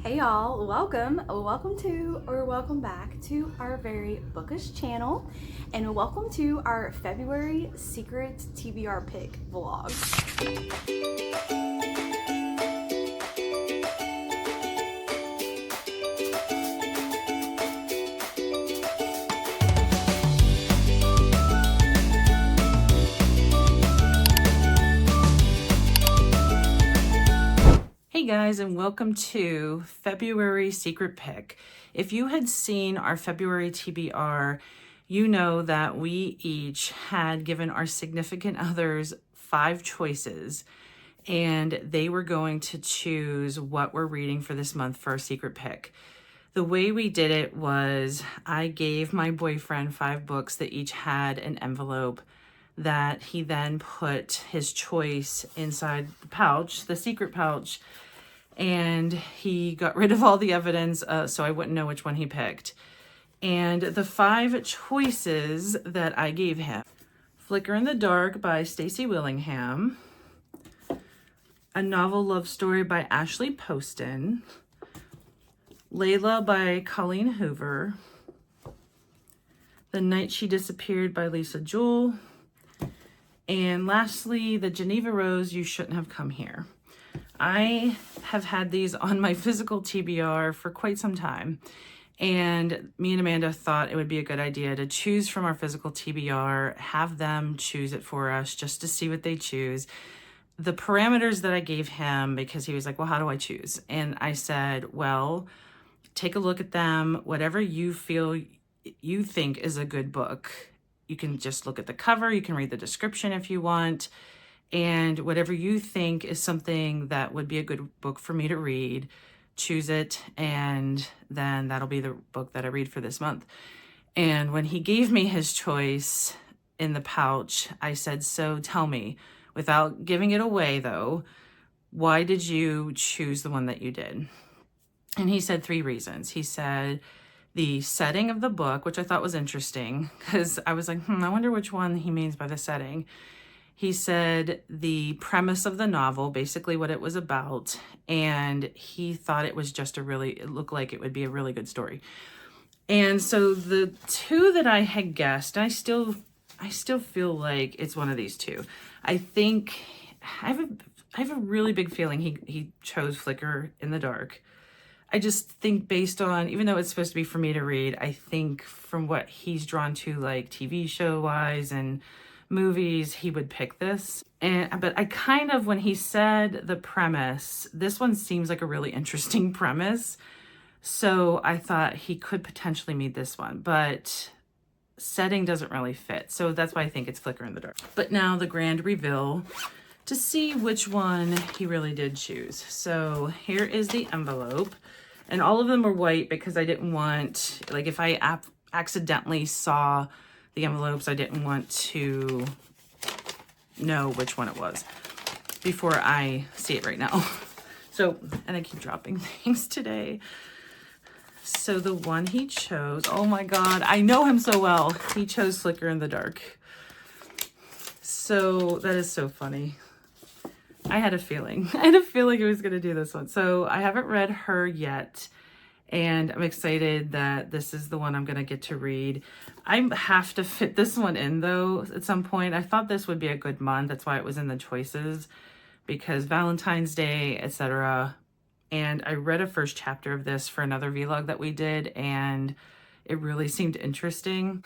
Hey y'all, welcome to or welcome back to our very bookish channel, and welcome to our February secret TBR pick vlog. Hey guys, and welcome to February Secret Pick. If you had seen our February TBR, you know that we each had given our significant others 5 choices, and they were going to choose what we're reading for this month for our secret pick. The way we did it was I gave my boyfriend 5 books that each had an envelope that he then put his choice inside the pouch, the secret pouch, and he got rid of all the evidence so I wouldn't know which one he picked. And the 5 choices that I gave him: Flicker in the Dark by Stacey Willingham, a novel love story by Ashley Poston, Layla by Colleen Hoover, The Night She Disappeared by Lisa Jewell, and lastly, The Geneva Rose, You Shouldn't Have Come Here. I have had these on my physical TBR for quite some time, and me and Amanda thought it would be a good idea to choose from our physical TBR, have them choose it for us just to see what they choose. The parameters that I gave him, because he was like, well, how do I choose? And I said, well, take a look at them, whatever you feel you think is a good book. You can just look at the cover, you can read the description if you want, and whatever you think is something that would be a good book for me to read, choose it, and then that'll be the book that I read for this month. And when he gave me his choice in the pouch, I said, so tell me, without giving it away though, why did you choose the one that you did? And he said 3 reasons. He said the setting of the book, which I thought was interesting, because I was like, I wonder which one he means by the setting. He said the premise of the novel, basically what it was about, and he thought it was just it looked like it would be a really good story. And so the 2 that I had guessed, I still feel like it's one of these 2. I think I have a really big feeling he chose Flicker in the Dark. I just think based on, even though it's supposed to be for me to read, I think from what he's drawn to, like TV show wise and movies, he would pick this. But I kind of, when he said the premise, this one seems like a really interesting premise. So I thought he could potentially meet this one, but setting doesn't really fit. So that's why I think it's Flicker in the Dark. But now the grand reveal to see which one he really did choose. So here is the envelope, and all of them were white because I didn't want, like, if I accidentally saw the envelopes, I didn't want to know which one it was before I see it right now. So, and I keep dropping things today. So the one he chose, oh my God, I know him so well. He chose Flicker in the Dark. So that is so funny. I had a feeling it was going to do this one. So I haven't read her yet, and I'm excited that this is the one I'm going to get to read. I have to fit this one in though at some point. I thought this would be a good month. That's why it was in the choices, because Valentine's Day, etc. And I read a first chapter of this for another vlog that we did, and it really seemed interesting.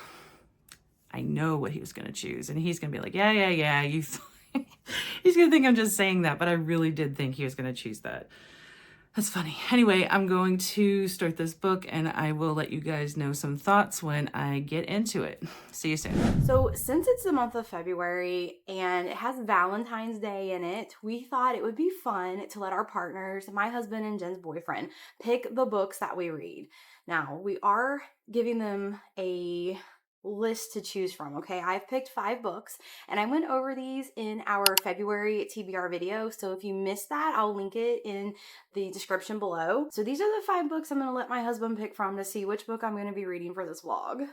I know what he was going to choose, and he's going to be like, yeah, you he's going to think I'm just saying that, but I really did think he was going to choose that. That's funny. Anyway, I'm going to start this book, and I will let you guys know some thoughts when I get into it. See you soon. So since it's the month of February and it has Valentine's Day in it, we thought it would be fun to let our partners, my husband and Jen's boyfriend, pick the books that we read. Now, we are giving them a list to choose from. Okay, I've picked 5 books, and I went over these in our February TBR video, so if you missed that, I'll link it in the description below. So these are the 5 books I'm going to let my husband pick from to see which book I'm going to be reading for this vlog.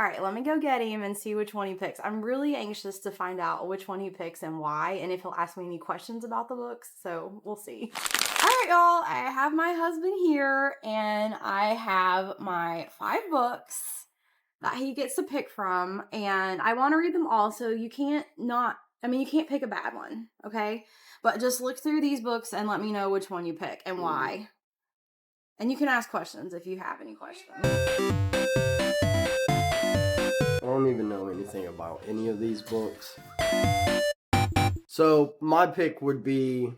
All right, let me go get him and see which one he picks. I'm really anxious to find out which one he picks and why, and if he'll ask me any questions about the books, so we'll see. All right, y'all, I have my husband here, and I have my 5 books that he gets to pick from, and I want to read them all, so you can't pick a bad one, okay? But just look through these books and let me know which one you pick and why. And you can ask questions if you have any questions. I don't even know anything about any of these books. So my pick would be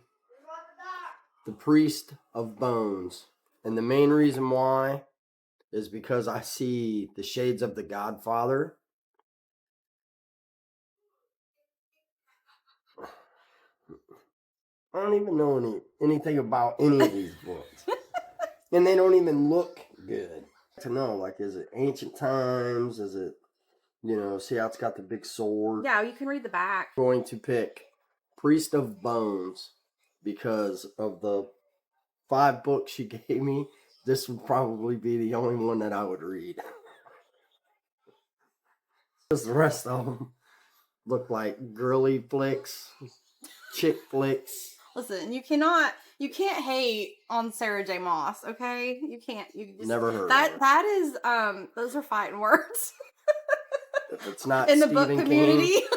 The Priest of Bones. And the main reason why is because I see the shades of The Godfather. I don't even know anything about any of these books. And they don't even look good. To know, like, is it ancient times? Is it, see how it's got the big sword? Yeah, you can read the back. I'm going to pick Priest of Bones because of the 5 books you gave me. This would probably be the only one that I would read. Because the rest of them look like girly flicks, chick flicks. Listen, you can't hate on Sarah J. Maas, okay? You can't. You just, Never heard that. of her. That is those are fighting words. If it's not in the Stephen book community. King,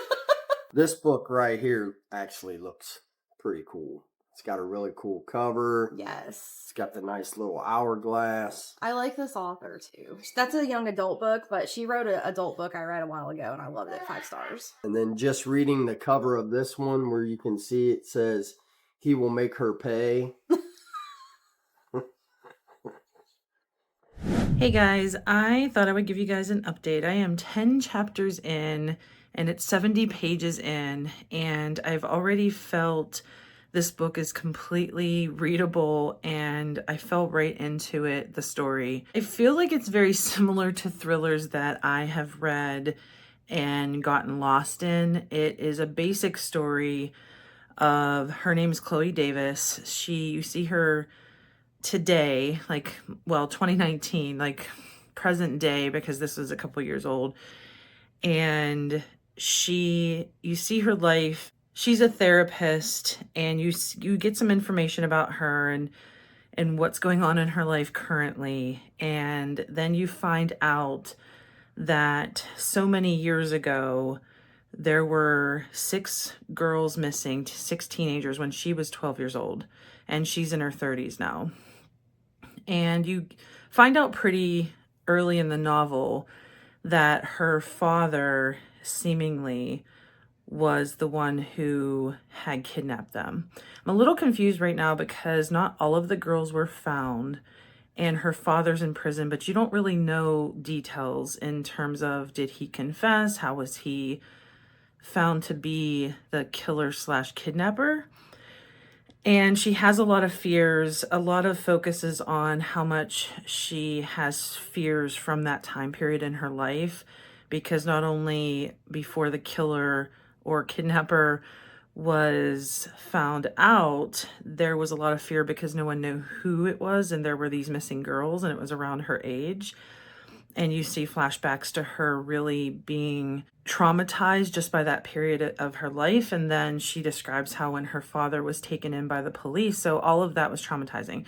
this book right here actually looks pretty cool. It's got a really cool cover. Yes. It's got the nice little hourglass. I like this author too. That's a young adult book, but she wrote an adult book I read a while ago and I loved it. 5 stars. And then just reading the cover of this one where you can see it says, "He will make her pay." Hey guys, I thought I would give you guys an update. I am 10 chapters in and it's 70 pages in, and I've already felt this book is completely readable and I fell right into it, the story. I feel like it's very similar to thrillers that I have read and gotten lost in. It is a basic story of, her name is Chloe Davis. You see her today, 2019, present day, because this was a couple years old. And you see her life. She's a therapist, and you get some information about her and what's going on in her life currently. And then you find out that so many years ago, there were 6 girls missing, 6 teenagers, when she was 12 years old, and she's in her 30s now. And you find out pretty early in the novel that her father seemingly was the one who had kidnapped them. I'm a little confused right now because not all of the girls were found and her father's in prison, but you don't really know details in terms of, did he confess? How was he found to be the killer / kidnapper? And she has a lot of fears. A lot of focuses on how much she has fears from that time period in her life, because not only before the killer or kidnapper was found out, there was a lot of fear because no one knew who it was, and there were these missing girls, and it was around her age. And you see flashbacks to her really being traumatized just by that period of her life. And then she describes how when her father was taken in by the police, so all of that was traumatizing.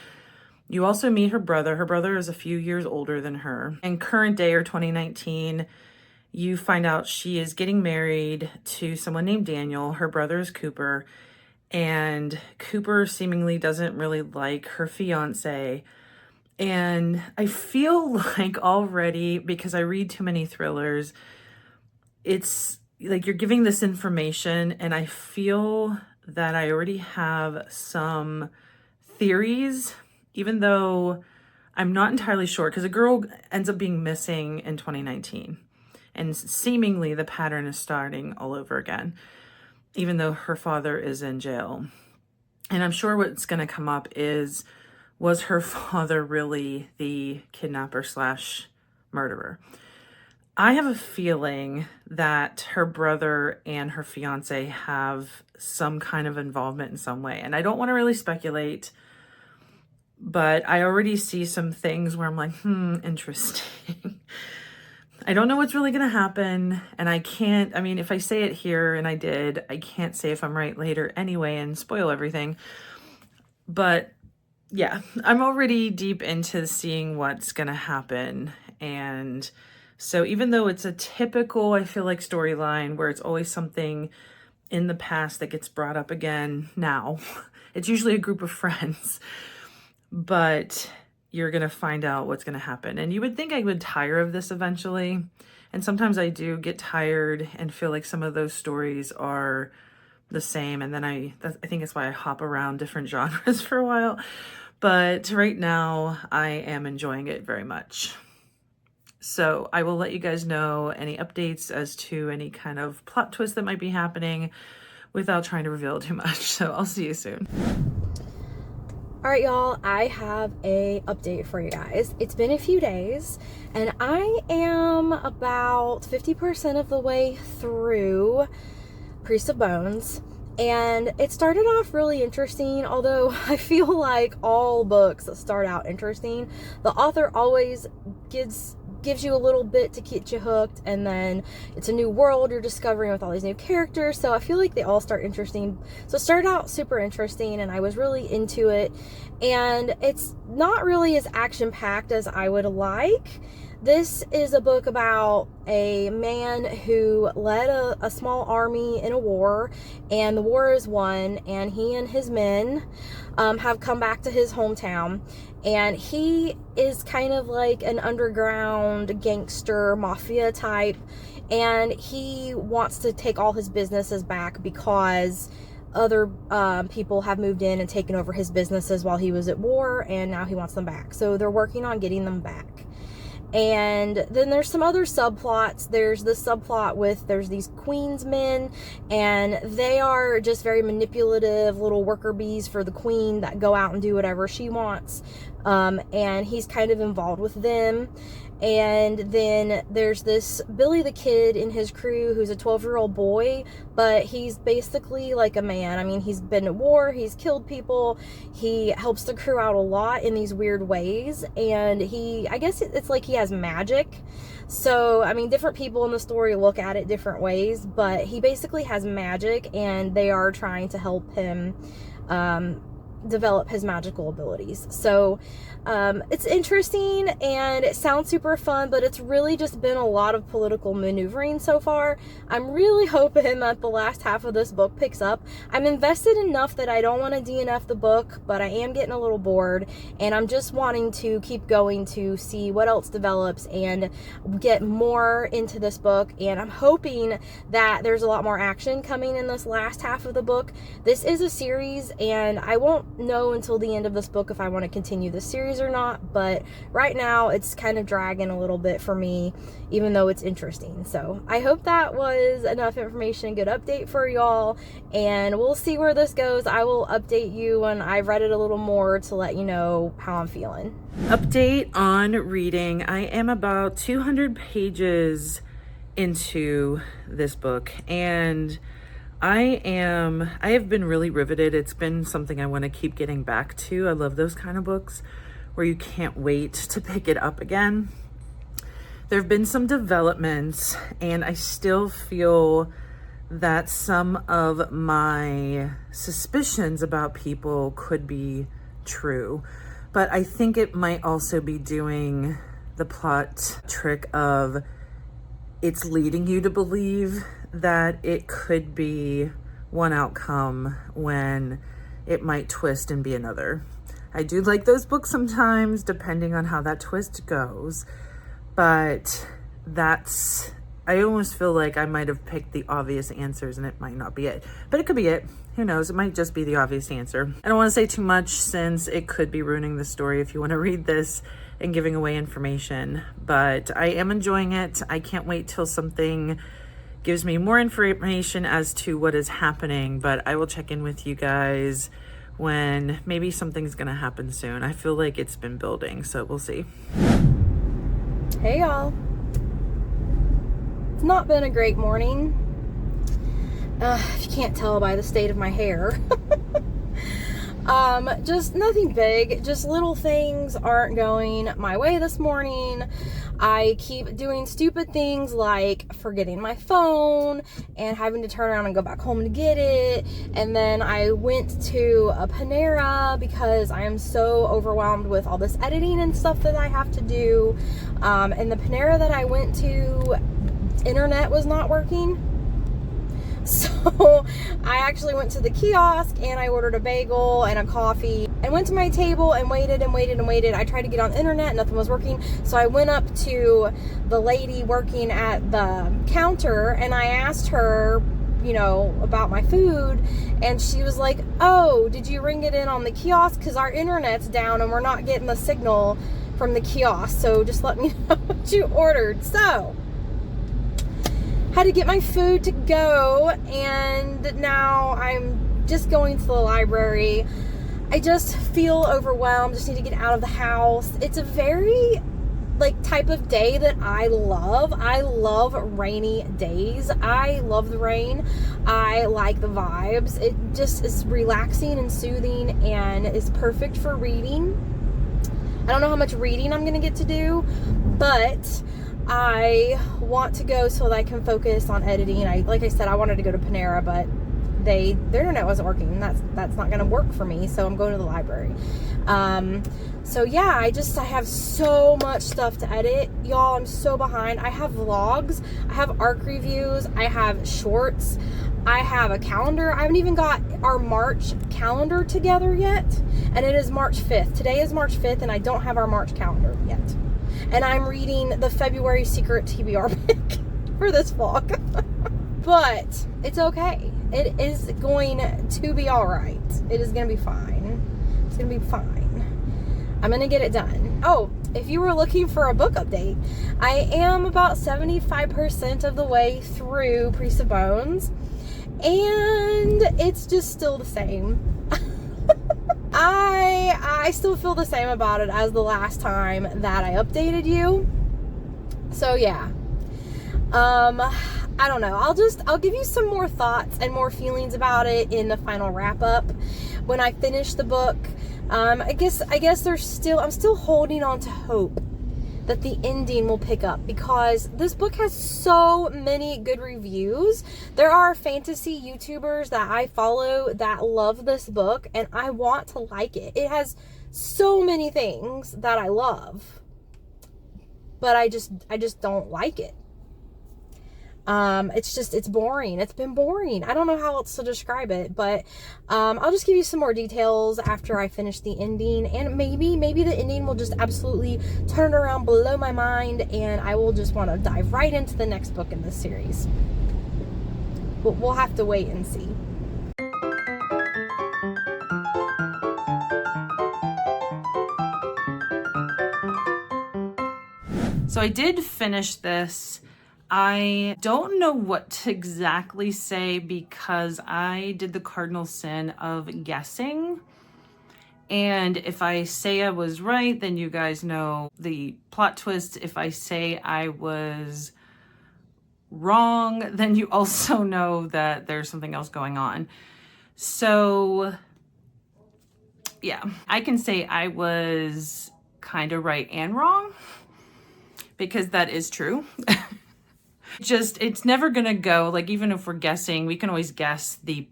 You also meet her brother. Her brother is a few years older than her. In current day, or 2019, you find out she is getting married to someone named Daniel. Her brother is Cooper. And Cooper seemingly doesn't really like her fiance. And I feel like already, because I read too many thrillers, it's like you're giving this information and I feel that I already have some theories, even though I'm not entirely sure, because a girl ends up being missing in 2019 and seemingly the pattern is starting all over again, even though her father is in jail. And I'm sure what's going to come up is, was her father really the kidnapper / murderer? I have a feeling that her brother and her fiance have some kind of involvement in some way. And I don't want to really speculate, but I already see some things where I'm like, interesting. I don't know what's really going to happen. And I can't, I mean, if I say it here, and I did, I can't say if I'm right later anyway and spoil everything. But yeah, I'm already deep into seeing what's going to happen. And so even though it's a typical, I feel like, storyline where it's always something in the past that gets brought up again now, it's usually a group of friends, but you're going to find out what's going to happen. And you would think I would tire of this eventually. And sometimes I do get tired and feel like some of those stories are the same. And then I think that's why I hop around different genres for a while. But right now I am enjoying it very much. So I will let you guys know any updates as to any kind of plot twist that might be happening without trying to reveal too much. So I'll see you soon. All right, y'all, I have a update for you guys. It's been a few days and I am about 50% of the way through Priest of Bones. And it started off really interesting, although I feel like all books that start out interesting, the author always gives you a little bit to get you hooked, and then it's a new world you're discovering with all these new characters. So I feel like they all start interesting. So it started out super interesting and I was really into it, and it's not really as action-packed as I would like. This is a book about a man who led a small army in a war, and the war is won, and he and his men have come back to his hometown, and he is kind of like an underground gangster mafia type, and he wants to take all his businesses back because other people have moved in and taken over his businesses while he was at war, and now he wants them back. So they're working on getting them back. And then there's some other subplots. There's this subplot with, there's these queen's men, and they are just very manipulative little worker bees for the queen that go out and do whatever she wants. And he's kind of involved with them. And then there's this Billy the Kid in his crew who's a 12-year-old boy, but he's basically like a man. I mean, he's been at war, he's killed people, he helps the crew out a lot in these weird ways, and I guess it's like he has magic. So, I mean, different people in the story look at it different ways, but he basically has magic, and they are trying to help him develop his magical abilities. So it's interesting and it sounds super fun, but it's really just been a lot of political maneuvering so far. I'm really hoping that the last half of this book picks up. I'm invested enough that I don't want to DNF the book, but I am getting a little bored, and I'm just wanting to keep going to see what else develops and get more into this book. And I'm hoping that there's a lot more action coming in this last half of the book. This is a series, and I won't know until the end of this book if I want to continue this series or not, but right now it's kind of dragging a little bit for me, even though it's interesting. So I hope that was enough information, good update for y'all, and we'll see where this goes. I will update you when I've read it a little more to let you know how I'm feeling. Update on reading. I am about 200 pages into this book, and I have been really riveted. It's been something I want to keep getting back to. I love those kind of books where you can't wait to pick it up again. There have been some developments, and I still feel that some of my suspicions about people could be true, but I think it might also be doing the plot trick of it's leading you to believe that it could be one outcome when it might twist and be another. I do like those books sometimes, depending on how that twist goes, but I almost feel like I might have picked the obvious answers and it might not be it, but it could be it. Who knows? It might just be the obvious answer. I don't want to say too much since it could be ruining the story if you want to read this and giving away information, but I am enjoying it. I can't wait till something gives me more information as to what is happening, but I will check in with you guys when maybe something's gonna happen soon. I feel like it's been building, so we'll see. Hey y'all. It's not been a great morning. If you can't tell by the state of my hair. Just nothing big, just little things aren't going my way this morning. I keep doing stupid things like forgetting my phone and having to turn around and go back home to get it. And then I went to a Panera because I am so overwhelmed with all this editing and stuff that I have to do. And the Panera that I went to, internet was not working. So I actually went to the kiosk and I ordered a bagel and a coffee and went to my table and waited and waited and waited. I tried to get on the internet, nothing was working. So I went up to the lady working at the counter and I asked her, you know, about my food, and she was like, oh, did you ring it in on the kiosk? Because our internet's down and we're not getting the signal from the kiosk, so just let me know what you ordered. So had to get my food to go, and now I'm just going to the library. I just feel overwhelmed, just need to get out of the house. It's a very like type of day that I love. I love rainy days. I love the rain. I like the vibes. It just is relaxing and soothing and is perfect for reading. I don't know how much reading I'm gonna get to do, but I want to go so that I can focus on editing. Like I said, I wanted to go to Panera, but their internet wasn't working. That's not going to work for me, so I'm going to the library. So yeah, I have so much stuff to edit, y'all. I'm so behind. I have vlogs, I have ARC reviews, I have shorts, I have a calendar. I haven't even got our March calendar together yet, and it is March 5th. Today is March 5th, and I don't have our March calendar yet. And I'm reading the February secret TBR pick for this vlog. But it's okay. It is going to be all right. It is going to be fine. It's going to be fine. I'm going to get it done. Oh, if you were looking for a book update, I am about 75% of the way through Priest of Bones. And it's just still the same. I still feel the same about it as the last time that I updated you. So yeah. I don't know. I'll give you some more thoughts and more feelings about it in the final wrap up when I finish the book. I guess I'm still holding on to hope that the ending will pick up, because this book has so many good reviews. There are fantasy YouTubers that I follow that love this book, and I want to like it. It has so many things that I love, but I just don't like it. It's boring. It's been boring. I don't know how else to describe it, but I'll just give you some more details after I finish the ending, and maybe the ending will just absolutely turn it around, blow my mind, and I will just want to dive right into the next book in this series. We'll have to wait and see. So I did finish this. I don't know what to exactly say because I did the cardinal sin of guessing. And if I say I was right, then you guys know the plot twist. If I say I was wrong, then you also know that there's something else going on. So yeah, I can say I was kind of right and wrong, because that is true. It's never gonna go, like, even if we're guessing, we can always guess the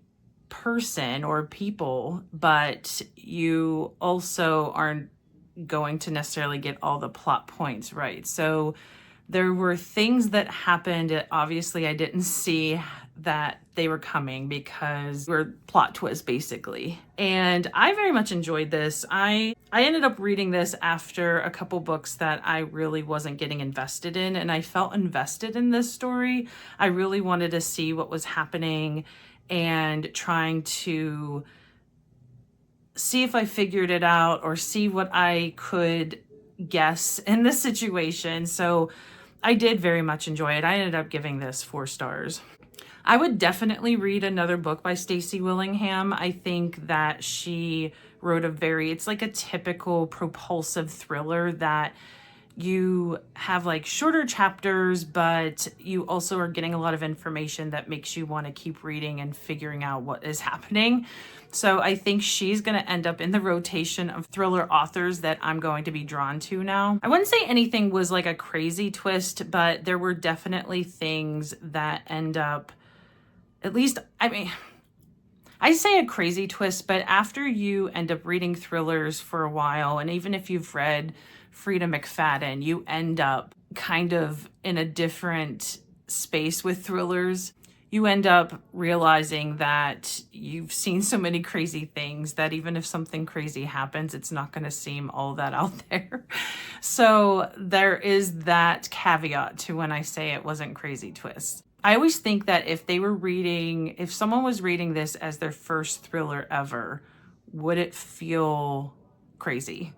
person or people, but you also aren't going to necessarily get all the plot points right. So there were things that happened that obviously I didn't see that they were coming, because we're plot twists basically. And I very much enjoyed this. I ended up reading this after a couple books that I really wasn't getting invested in, and I felt invested in this story. I really wanted to see what was happening and trying to see if I figured it out or see what I could guess in this situation. So I did very much enjoy it. I ended up giving this 4 stars. I would definitely read another book by Stacey Willingham. I think that she wrote it's like a typical propulsive thriller that you have like shorter chapters, but you also are getting a lot of information that makes you want to keep reading and figuring out what is happening. So I think she's going to end up in the rotation of thriller authors that I'm going to be drawn to now. I wouldn't say anything was like a crazy twist, but there were definitely things that end up, at least, I mean, I say a crazy twist, but after you end up reading thrillers for a while, and even if you've read Frida McFadden, you end up kind of in a different space with thrillers. You end up realizing that you've seen so many crazy things that even if something crazy happens, it's not going to seem all that out there. So there is that caveat to when I say it wasn't crazy twist. I always think that if someone was reading this as their first thriller ever, would it feel crazy?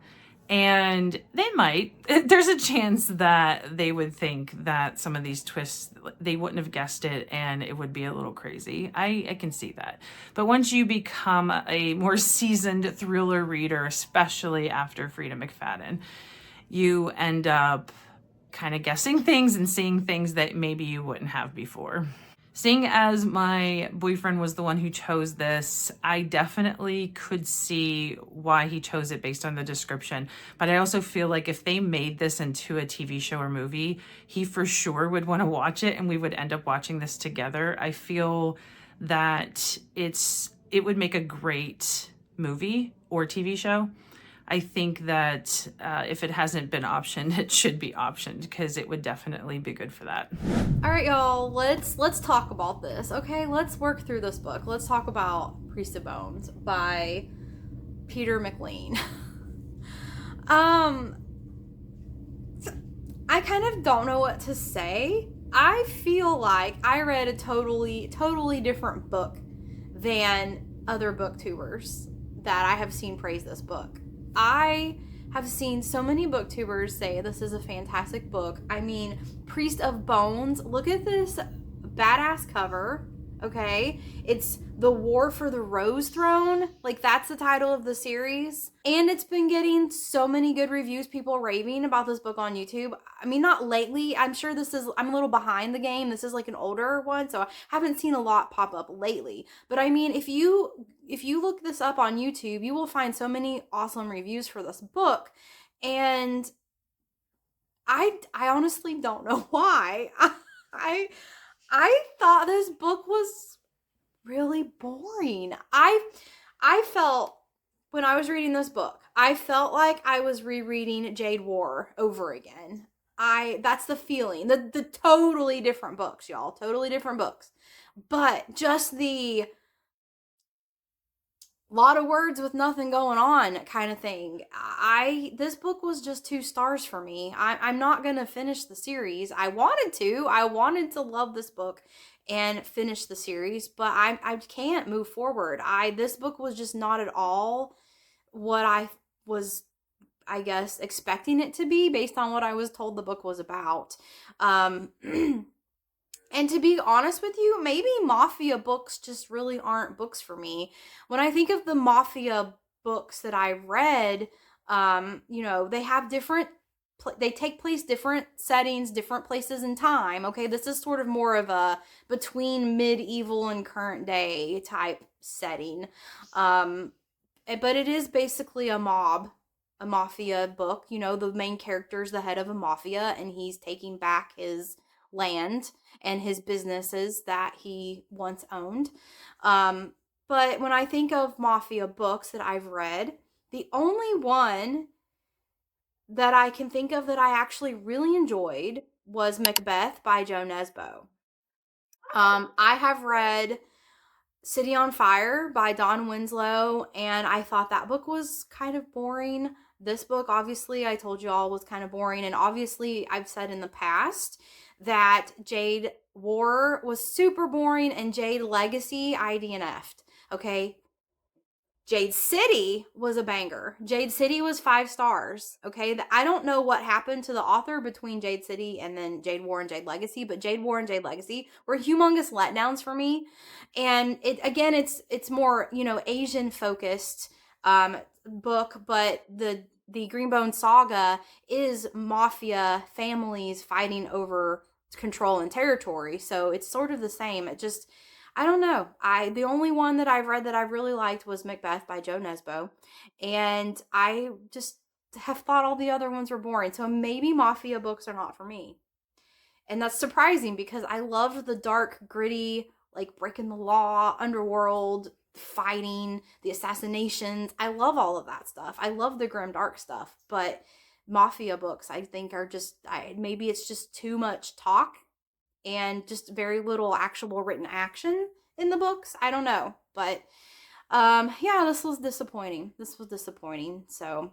And they might. There's a chance that they would think that some of these twists, they wouldn't have guessed it and it would be a little crazy. I can see that. But once you become a more seasoned thriller reader, especially after Frida McFadden, you end up kind of guessing things and seeing things that maybe you wouldn't have before. Seeing as my boyfriend was the one who chose this, I definitely could see why he chose it based on the description. But I also feel like if they made this into a TV show or movie, he for sure would want to watch it and we would end up watching this together. I feel that it would make a great movie or TV show. I think that if it hasn't been optioned, it should be optioned because it would definitely be good for that. All right, y'all, let's talk about this, okay? Let's work through this book. Let's talk about Priest of Bones by Peter McLean. I kind of don't know what to say. I feel like I read a totally different book than other booktubers that I have seen praise this book. I have seen so many booktubers say this is a fantastic book. I mean, Priest of Bones, look at this badass cover, okay? It's The War for the Rose Throne. Like, that's the title of the series. And it's been getting so many good reviews, people raving about this book on YouTube. I mean, not lately. I'm sure I'm a little behind the game. This is like an older one, so I haven't seen a lot pop up lately. But I mean, if you look this up on YouTube, you will find so many awesome reviews for this book. And I honestly don't know why. I thought this book was really boring. I felt when I was reading this book, I felt like I was rereading Jade War over again. That's the feeling. The totally different books, y'all. Totally different books. But just the lot of words with nothing going on kind of thing. This book was just 2 stars for me. I'm not gonna finish the series. I wanted to love this book and finish the series, but I can't move forward. This book was just not at all what I was, I guess, expecting it to be based on what I was told the book was about. And to be honest with you, maybe Mafia books just really aren't books for me. When I think of the Mafia books that I read, they have they take place different settings, different places in time. Okay, this is sort of more of a between medieval and current day type setting. But it is basically a mafia book. The main character is the head of a mafia and he's taking back his land and his businesses that he once owned. But when I think of Mafia books that I've read, the only one that I can think of that I actually really enjoyed was Macbeth by Joe Nesbo. I have read City on Fire by Don Winslow, and I thought that book was kind of boring. This book, obviously, I told you all was kind of boring, and obviously I've said in the past that Jade War was super boring and Jade Legacy I DNF'd, okay? Jade City was a banger. Jade City was 5 stars, okay? I don't know what happened to the author between Jade City and then Jade War and Jade Legacy, but Jade War and Jade Legacy were humongous letdowns for me. And it's more, Asian focused book, but the Greenbone Saga is mafia families fighting over control and territory. So it's sort of the same. I don't know. The only one that I've read that I really liked was Macbeth by Joe Nesbo, and I just have thought all the other ones were boring. So maybe mafia books are not for me. And that's surprising because I loved the dark, gritty, like breaking the law, underworld, fighting, the assassinations. I love all of that stuff. I love the grim dark stuff, but mafia books I think are just maybe it's just too much talk and just very little actual written action in the books. I don't know, but yeah, this was disappointing. This was disappointing. So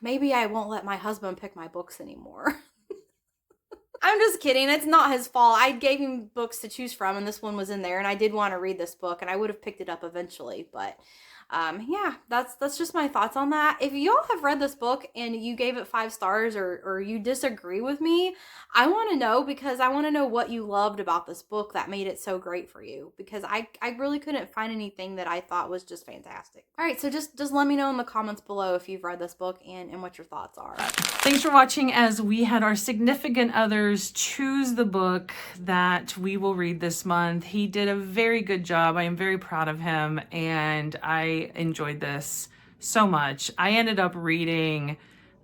maybe I won't let my husband pick my books anymore. I'm just kidding. It's not his fault. I gave him books to choose from, and this one was in there, and I did want to read this book, and I would have picked it up eventually. But yeah, that's just my thoughts on that. If y'all have read this book and you gave it 5 stars or you disagree with me, I want to know, because I want to know what you loved about this book that made it so great for you, because I really couldn't find anything that I thought was just fantastic. All right, so just let me know in the comments below if you've read this book and what your thoughts are. Thanks for watching as we had our significant others choose the book that we will read this month. He did a very good job. I am very proud of him, and I enjoyed this so much. I ended up reading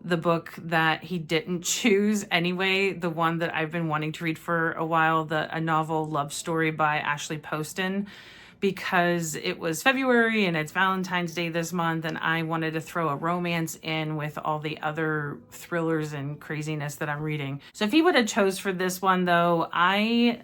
the book that he didn't choose anyway, the one that I've been wanting to read for a while, a novel love story by Ashley Poston, because it was February and it's Valentine's Day this month, and I wanted to throw a romance in with all the other thrillers and craziness that I'm reading. So if he would have chose for this one though, I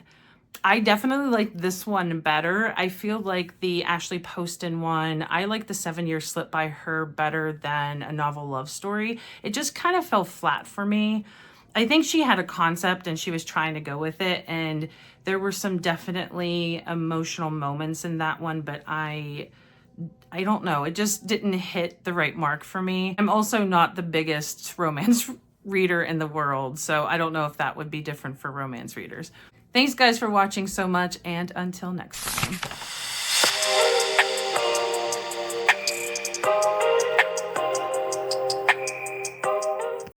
definitely like this one better. I feel like the Ashley Poston one, I like the 7 Year Slip by her better than a novel love story. It just kind of fell flat for me. I think she had a concept and she was trying to go with it, and there were some definitely emotional moments in that one, but I don't know. It just didn't hit the right mark for me. I'm also not the biggest romance reader in the world, so I don't know if that would be different for romance readers. Thanks guys for watching so much, and until next time.